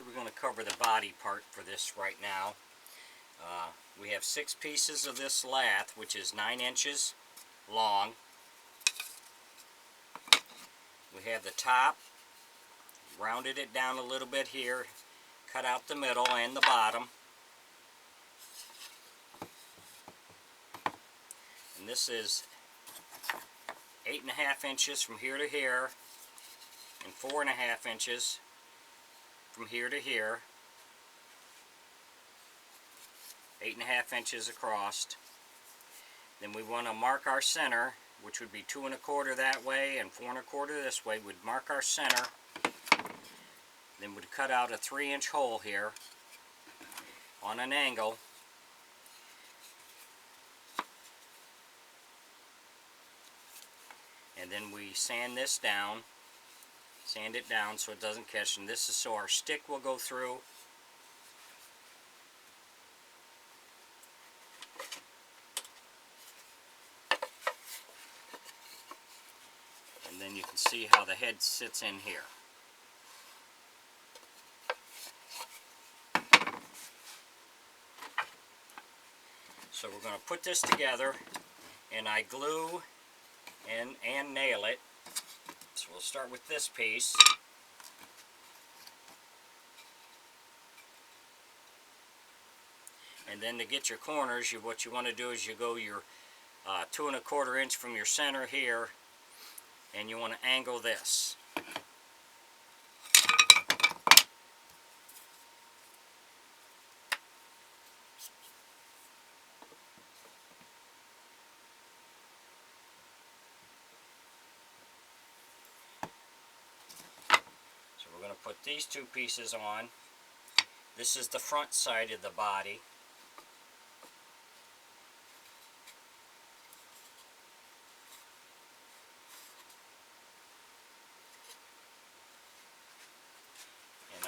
We're going to cover the body part for this right now. We have 6 pieces of this lath, which is 9 inches long. We have the top, rounded it down a little bit here, cut out the middle and the bottom. And this is 8.5 inches from here to here, and 4.5 inches from here to here. 8.5 inches across. Then we want to mark our center, which would be 2 1/4 that way and 4 1/4 this way. We'd mark our center. Then we'd cut out a 3-inch hole here on an angle. And then we sand this down, sand it down so it doesn't catch. And this is so our stick will go through. And then you can see how the head sits in here. So we're going to put this together, and I glue and nail it. So we'll start with this piece. And then to get your corners, what you want to do is you go your 2 1/4 inch from your center here, and you want to angle this. So we're going to put these 2 pieces on. This is the front side of the body.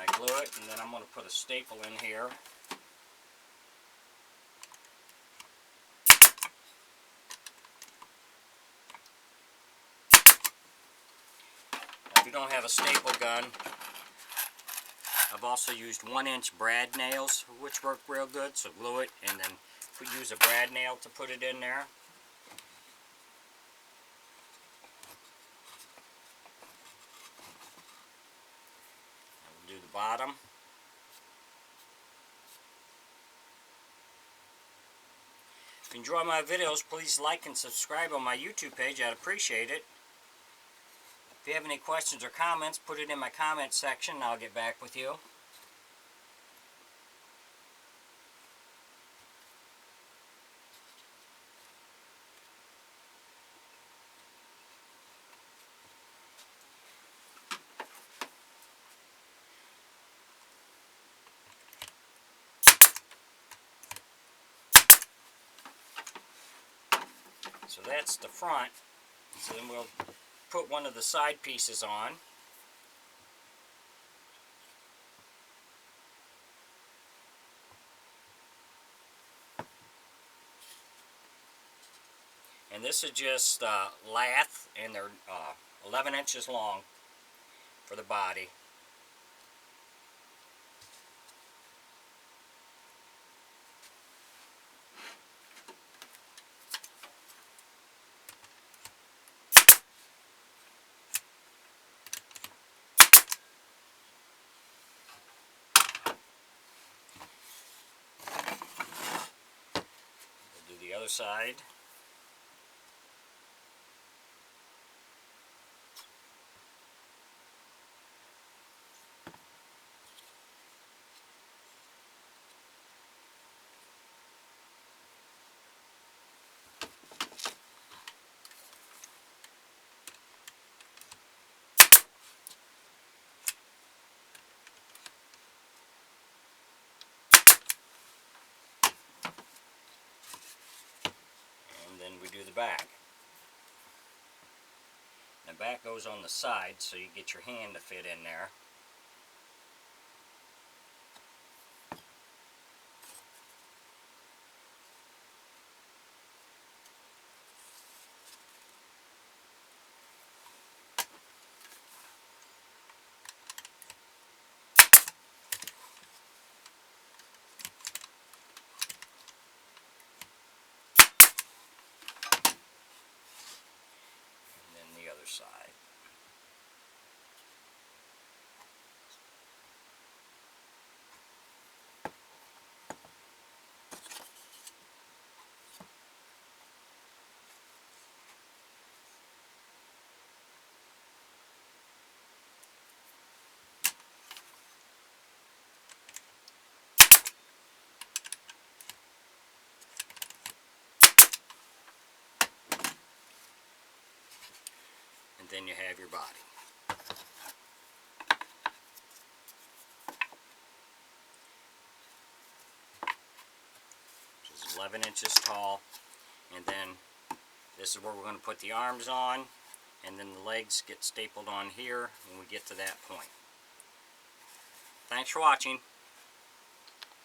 I glue it, and then I'm going to put a staple in here. Now, if you don't have a staple gun, I've also used 1-inch brad nails, which work real good. So glue it, and then use a brad nail to put it in there. Do the bottom. If you enjoy my videos, please like and subscribe on my YouTube page. I'd appreciate it. If you have any questions or comments, put it in my comment section and I'll get back with you. So that's the front. So then we'll put one of the side pieces on. And this is just lath, and they're 11 inches long for the body. The other side. Then we do the back. The back goes on the side, so you get your hand to fit in there. then you have your body. Which is 11 inches tall. And then this is where we're going to put the arms on, and then the legs get stapled on here when we get to that point. Thanks for watching.